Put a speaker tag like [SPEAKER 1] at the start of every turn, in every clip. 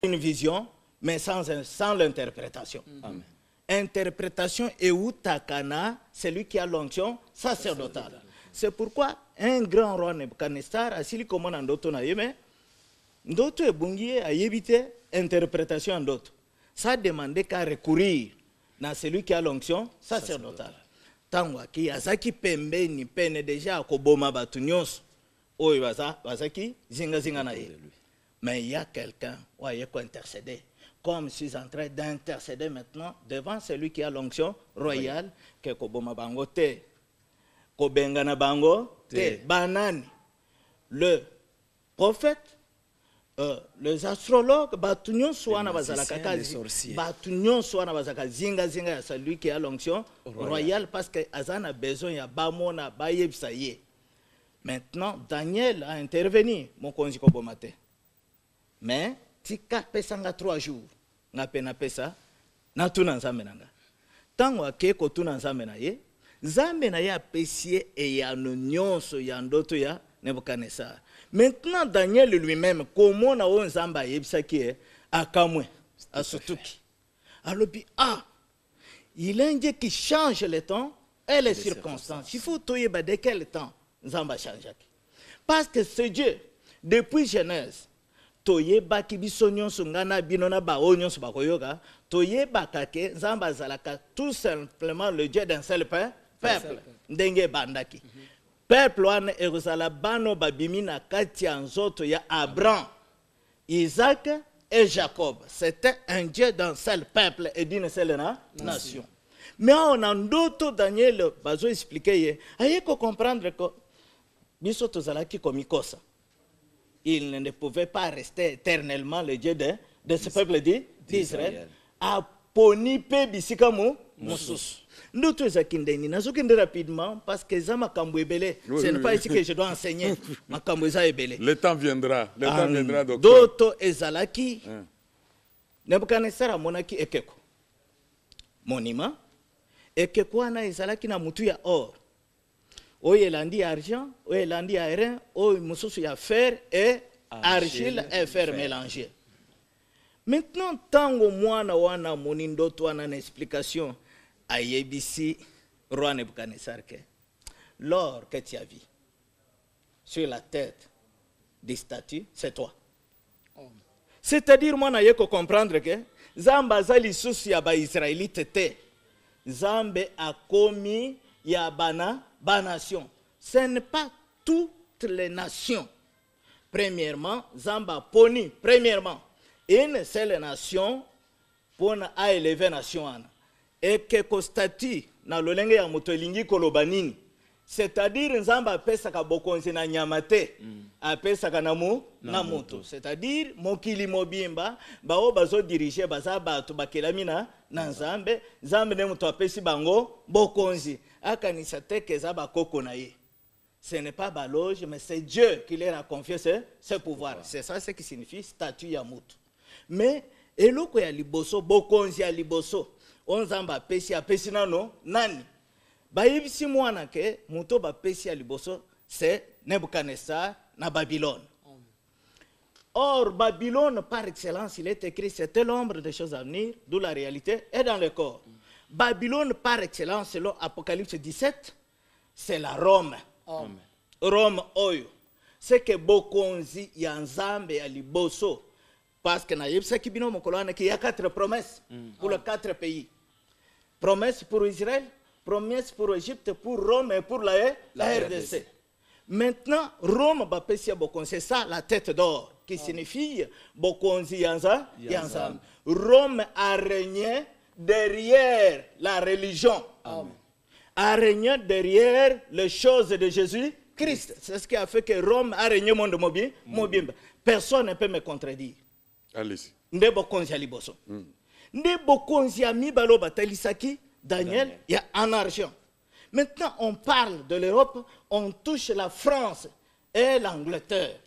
[SPEAKER 1] une vision, mais sans l'interprétation. Interprétation et utakana, celui qui a l'onction sacerdotale. C'est pourquoi un grand roi Nebuchadnezzar a sili comme un d'autres na yeme, d'autres est bungié à éviter interprétation d'autres. Ça demandait qu'à recourir à celui qui a l'onction sacerdotale. Tangwa ki azaki pembe ni pene déjà koboma batunyos, oy bazaki zinga na ye. Mais il y a quelqu'un qui a intercédé. Comme je suis en train d'intercéder maintenant devant celui qui a l'onction royale, que Koboma Bango te, Kobengana Bango te, Banani, le prophète, les astrologues, Batunyon Swana Bazalaka, Batunyon Swana Bazaka, Zinga, celui qui a l'onction royale, parce que Azan a besoin, il y a Bamona, Bayeb Saye. Maintenant, Daniel a intervenu, mon conji Kobomate. Mais tika pesanga 3 jours na pena pesa na tuna nzambe nanga tango akeko tuna nzambe na ye nzambe na ye apesie e ya nyonso ya ndoto ya Nebuchadnezzar. Maintenant Daniel lui-même comment na o nzamba yebisaki akamwe asutuki alobi il est un Dieu qui change le temps et les circonstances. Il faut toyeba de quel temps nzamba change parce que ce Dieu depuis Genèse toyeba ki biso nyonso ngana binona ba onyoso bakoyoka toyeba kake nzamba zalaka tout simplement le Dieu d'un seul peuple ndenge bandaki peuple wana erozala bano babimi na kati ya nzoto ya Abraham, Isaac et Jacob. C'était un Dieu d'un seul peuple et d'une seule nation. Mais on a d'autres Daniel bazo expliquer ayeko comprendre que biso tozalaki komikosa. Il ne pouvait pas rester éternellement le Dieu de ce peuple d'Israël. A poni pe bisika musus. Nous tous akindeni nazokinde rapidement parce que ça m'a kambwebele. Ce n'est pas ici que je dois enseigner. Ma kambweza ebele.
[SPEAKER 2] Le temps viendra. Le temps viendra docteur.
[SPEAKER 1] D'autres ezalaki. Nebuchadnezzar amonaki ekeko. Monima ekeko ana ezalaki na mutu ya or. Oye landi argent, oye landi airain, oye mususu ya fer et argile et fer mélangé. Maintenant, tango mwana wana monindo wana na explication à yebisi roi Nebuchadnezzar que l'or que tu as vu sur la tête des statues, c'est toi. C'est-à-dire moi na yeko comprendre que Zamba zali susi ya ba Israélite te. Zambe a commis ya nation. Ce n'est pas toutes les nations. Premièrement, Zamba poni, premièrement, une seule nation pour a élever nation. Et que constati na lolenge ya moto lingi kolobanini. C'est-à-dire Zamba pesa ka bokonzi na nyamate, a pesa ka na moto. C'est-à-dire mokili mobimba, bao bazo diriger baza bato bakelamina na Nzambe, Nzambe ne moto apesi bango bokonzi. Ce n'est pas Baloge, mais c'est Dieu qui leur a confié ce pouvoir. C'est ça ce qui signifie statut Yamut. Mais, eloko ya liboso, bokonzi ya liboso, on zamba pesi ya pesi nano, nani. Baibisi mwana ke, muto ba pesi ya liboso, c'est Nebuchadnezzar na Babylone. Or, Babylone, par excellence, il est écrit, c'était l'ombre des choses à venir, d'où la réalité est dans le corps. Babylone, par excellence, selon Apocalypse 17, c'est la Rome. Rome, oyo. C'est que bokonzi ya nzambe ya liboso. Parce que na yebisa kibino mokolana qu'il y a 4 promesses pour les 4 pays. Promesse pour Israël, promesse pour Égypte, pour Rome et pour la RDC. Maintenant, Rome va pécher bokonzi. C'est ça la tête d'or qui signifie bokonzi yanza. Rome a régné derrière la religion, a régné derrière les choses de Jésus-Christ. C'est ce qui a fait que Rome a régné le monde mobile. Personne ne peut me contredire.
[SPEAKER 2] Allez-y.
[SPEAKER 1] Nde bokonzi ya liboso. Nde bokonzi ya mibalo batalisaki Daniel, il y a en argent. Maintenant, on parle de l'Europe, on touche la France et l'Angleterre.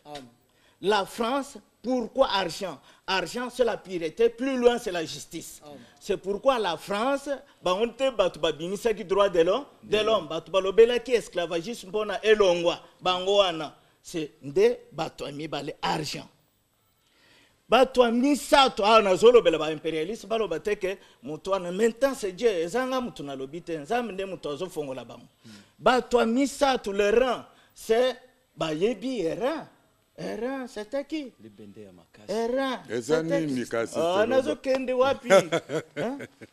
[SPEAKER 1] La France, pourquoi argent? Argent, c'est la pureté, plus loin, c'est la justice. C'est pourquoi la France, on a le droit de l'homme, qui esclavagisme, c'est des argent. Batwa misato nazolo bela ba impérialiste balo bateke mutu ana maintenant c'est Dieu ezanga mutu na lobite nzambe nde mutu azofongola bango. Batwa misato le rang c'est bayebi era. Era c'était qui? Era.
[SPEAKER 2] Ezani mikasi.
[SPEAKER 1] Nazo kende wapi?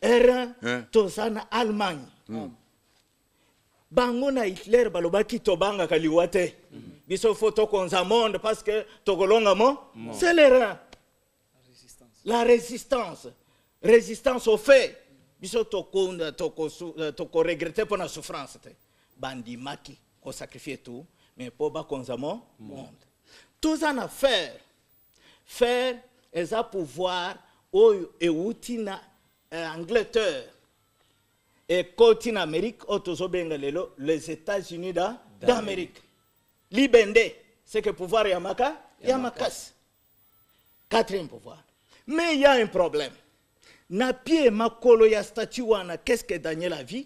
[SPEAKER 1] Era tosana Allemagne. Bango na Hitler balobaki tobanga kaliwate. Biso photo konza monde parce que tokolonga mo c'est l'erreur. La résistance. Résistance au fait. Biso toko regretter pour la souffrance. Bandi maki ko sacrifier tout mais pour ba konza mo monde. Tout en affaire. Faire est à pouvoir au eutina Angleterre. Et côté en Amérique, les États-Unis d'Amérique. Libende, c'est que pouvoir Yamaka, Yamakas. Quatrième pouvoir. Mais il y a un problème. Na pied makolo ya statue wana, qu'est-ce que Daniel a vu?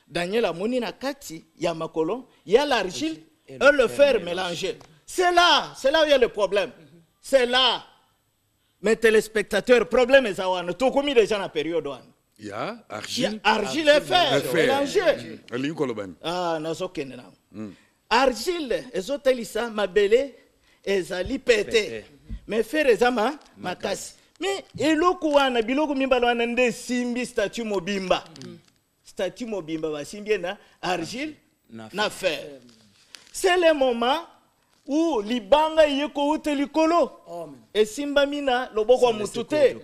[SPEAKER 1] Daniel a moni na kati ya makolo, il y a l'argile et le fer mélangé. C'est là où il y a le problème. C'est là. Mes téléspectateurs, problème est ça. Tout comme déjà dans la période.
[SPEAKER 2] Il y a argile.
[SPEAKER 1] Argile et fer. Mélangé.
[SPEAKER 2] Ah,
[SPEAKER 1] argile, ezotelisa mabele, ezali pété. Mais fer ezama makasi. Mais eloko wana biloko mimbalo wana nde simbi statue mobimba. Statue mobimba ba simbi na argile na fer. C'est le moment où libanga yeko utelikolo. Et simba mina loboko wa mutute.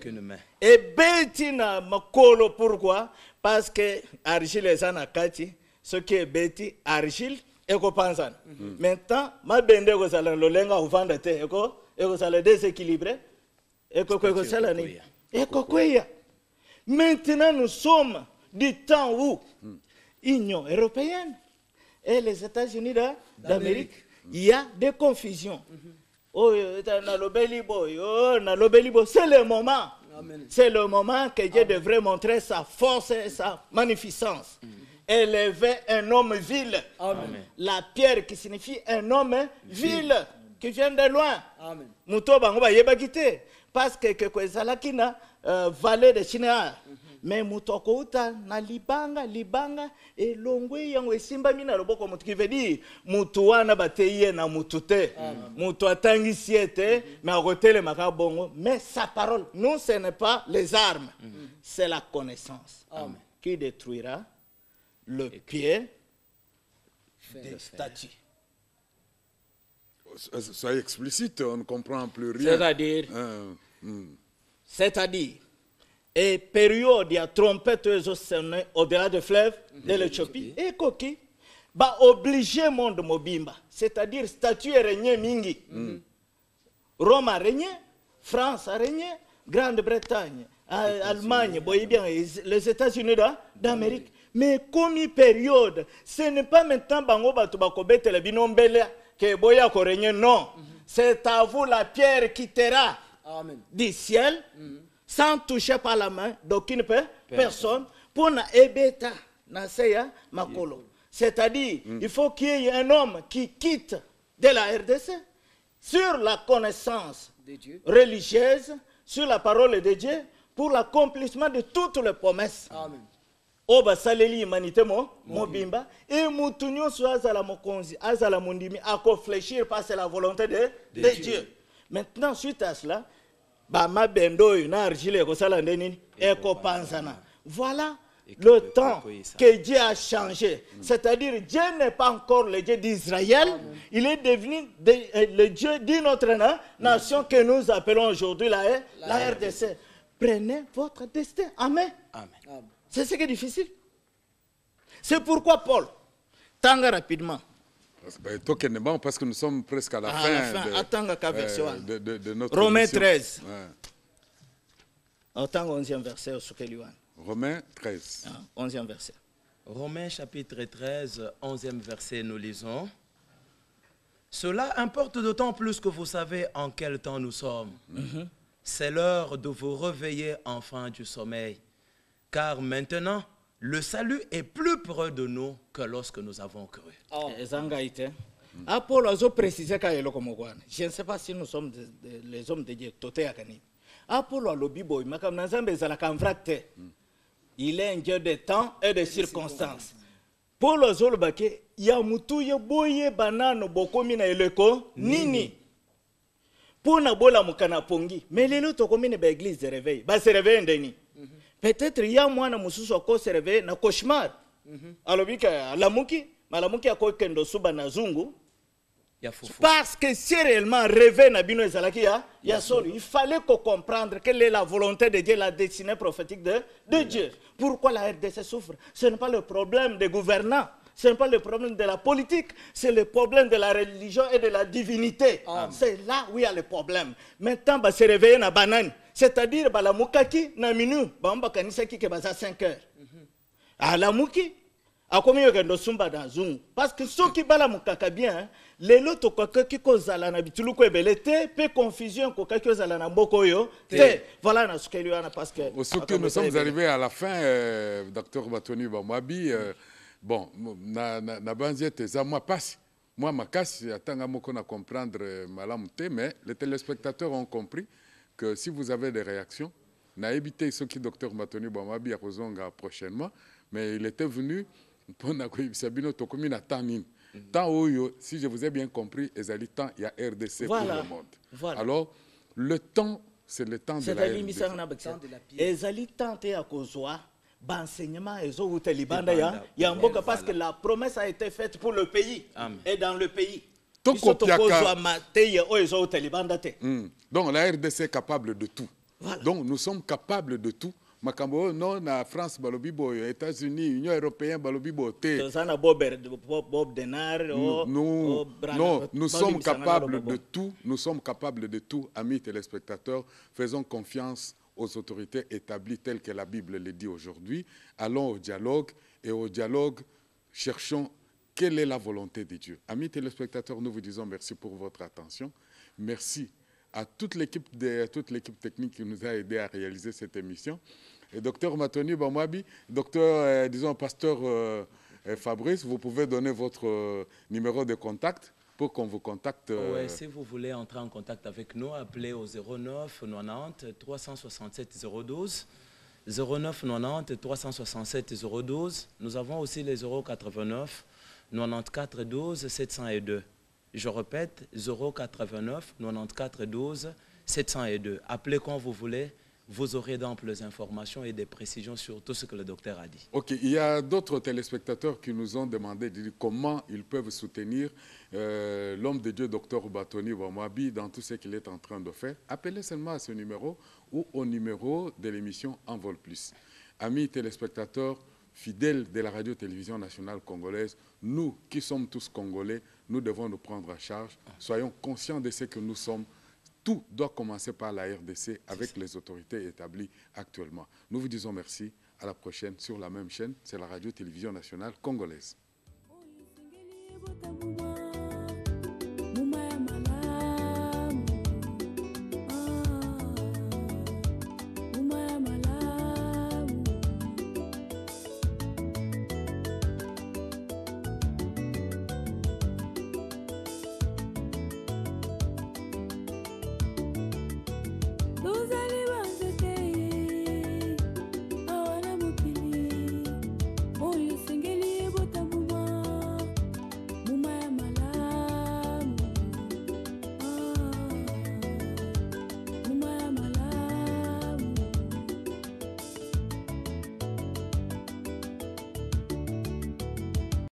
[SPEAKER 1] Et beti na makolo pourquoi? Parce que argile ezana kati, ce qui est beti argile eko panzana. Maintenant ma bende ko sala lolenga uvanda te eko sala déséquilibré. Eko sala ni. Eko kweya. Maintenant nous sommes du temps où Union européenne et les États-Unis d'Amérique, il y a des confusions. Oh, c'est le moment. C'est le moment que Dieu devrait montrer sa force et sa magnificence. Élever un homme vil. La pierre qui signifie un homme vil, qui vient de loin. Parce que Zalaki na vallée de China. Mais mutoko uta na libanga et longwe yango esimba mina loboko mutu qui veut dire mutu wana bateye na mutute mutu atangi siete mais akotele makabongo mais sa parole non ce n'est pas les armes c'est la connaissance qui détruira le pied des statues.
[SPEAKER 2] Soyez explicite, on ne comprend plus rien.
[SPEAKER 1] C'est-à-dire et période, il y a trompette au-delà du fleuve de l'Éthiopie. Et Koki, bah obligé monde mobimba. C'est-à-dire statut est régné mingi. Rome a régné, France a régné, Grande-Bretagne, Allemagne, les États-Unis d'Amérique. Mais comme une période, ce n'est pas maintenant bango batubakobete le binombele que boya ko régné, non. C'est à vous la pierre qui quittera du ciel. Sans toucher par la main d'aucune personne, pour na ebeta na seya makolo. C'est-à-dire, il faut qu'il y ait un homme qui quitte de la RDC sur la connaissance religieuse, sur la parole de Dieu, pour l'accomplissement de toutes les promesses. Oba saleli humanité mobimba et mutunyo so azala mokonzi azala mundimi ako fléchir parce que la volonté de Dieu. Maintenant suite à cela, voilà le temps que Dieu a changé. C'est-à-dire, Dieu n'est pas encore le Dieu d'Israël. Il est devenu le Dieu d'une autre nation que nous appelons aujourd'hui la RDC. Prenez votre destin. Amen. C'est ce qui est difficile. C'est pourquoi Paul, tant rapidement.
[SPEAKER 2] Parce que nous sommes presque à la fin de notre
[SPEAKER 1] Romains 13. Autant 11e verset.
[SPEAKER 2] Romains 13.
[SPEAKER 1] 11e verset.
[SPEAKER 3] Romains chapitre 13, 11e verset, nous lisons. Cela importe d'autant plus que vous savez en quel temps nous sommes. C'est l'heure de vous réveiller enfin du sommeil. Car maintenant, le salut est plus près de nous que lorsque nous avons cru.
[SPEAKER 1] Apollo a précisé je ne sais pas si nous sommes les hommes de Dieu. Apollo a lobby boy, il est un Dieu de temps et de circonstances. Paul Zolbake, Yamutuye boye banano bokomina eleko nini. Pour na bola mukana pongi, mais les autres communes ba église de réveil, ba se réveiller ndeni. Peut-être il y a moi na mususu ko se réveiller na cauchemar. Alobika lamuki, malamuki akokendo suba na zungu. Parce que si réellement rêver na bino ezalaki ya solo, il fallait comprendre quelle est la volonté de Dieu, la destinée prophétique de Dieu. Pourquoi la RDC souffre? Ce n'est pas le problème des gouvernants, ce n'est pas le problème de la politique, c'est le problème de la religion et de la divinité. C'est là où il y a le problème. Maintenant, bah, se réveiller na banane, c'est-à-dire bah, la mukaki na minu, bah, on va kanisaki ke baza 5 heures. Ah, la muki, a combien il y a de sumba dans Zoom? Parce que ceux qui bala mukaka bien, les loto koka qui kozala na bitulu ko ebelete, pe confusion koka qui kozala na mboko yo, te. Voilà na sukeli wana parce que.
[SPEAKER 2] Au que nous sommes arrivés à la fin, Dr Batoni Bamwabi, bon, na banziete za moi passe. Moi ma casse atanga moko na comprendre malamute, mais les téléspectateurs ont compris que si vous avez des réactions, na évité ce qui Dr Batoni Bamwabi a kozonga prochainement, mais il était venu pour na ko Sabino tokomi na tanine. Tant si je vous ai bien compris, il y a RDC pour le monde. Voilà. Alors, le temps, c'est le temps de la RDC.
[SPEAKER 1] Ezali tente ya kozwa enseignement ezo utelibanda ya mboka parce que la promesse a été faite pour le pays et dans le pays. Donc
[SPEAKER 2] la RDC est capable de tout. Voilà. Donc nous sommes capables de tout. Makambo non na France balobibo, États-Unis, Union européenne balobibo té. Nous sommes capables de tout. Nous sommes capables de tout, amis téléspectateurs. Faisons confiance aux autorités établies telles que la Bible le dit aujourd'hui. Allons au dialogue et au dialogue, cherchons quelle est la volonté de Dieu. Amis téléspectateurs, nous vous disons merci pour votre attention. Merci à toute l'équipe technique qui nous a aidé à réaliser cette émission. Et docteur Matoni Bamwabi, docteur, disons, pasteur Fabrice, vous pouvez donner votre numéro de contact pour qu'on vous contacte.
[SPEAKER 3] Oui, si vous voulez entrer en contact avec nous, appelez au 09 90 367 012. 09 90 367 012. Nous avons aussi les 089 94 12 702. Je répète, 089 94 12 702. Appelez quand vous voulez, vous aurez d'amples informations et des précisions sur tout ce que le docteur a dit.
[SPEAKER 2] Ok, il y a d'autres téléspectateurs qui nous ont demandé de dire comment ils peuvent soutenir l'homme de Dieu, docteur Batoni Bamwabi, dans tout ce qu'il est en train de faire. Appelez seulement à ce numéro ou au numéro de l'émission Envol Plus. Amis téléspectateurs, fidèles de la radio-télévision nationale congolaise, nous qui sommes tous congolais, nous devons nous prendre en charge. Soyons conscients de ce que nous sommes. Tout doit commencer par la RDC avec les autorités établies actuellement. Nous vous disons merci. À la prochaine sur la même chaîne. C'est la radio-télévision nationale congolaise.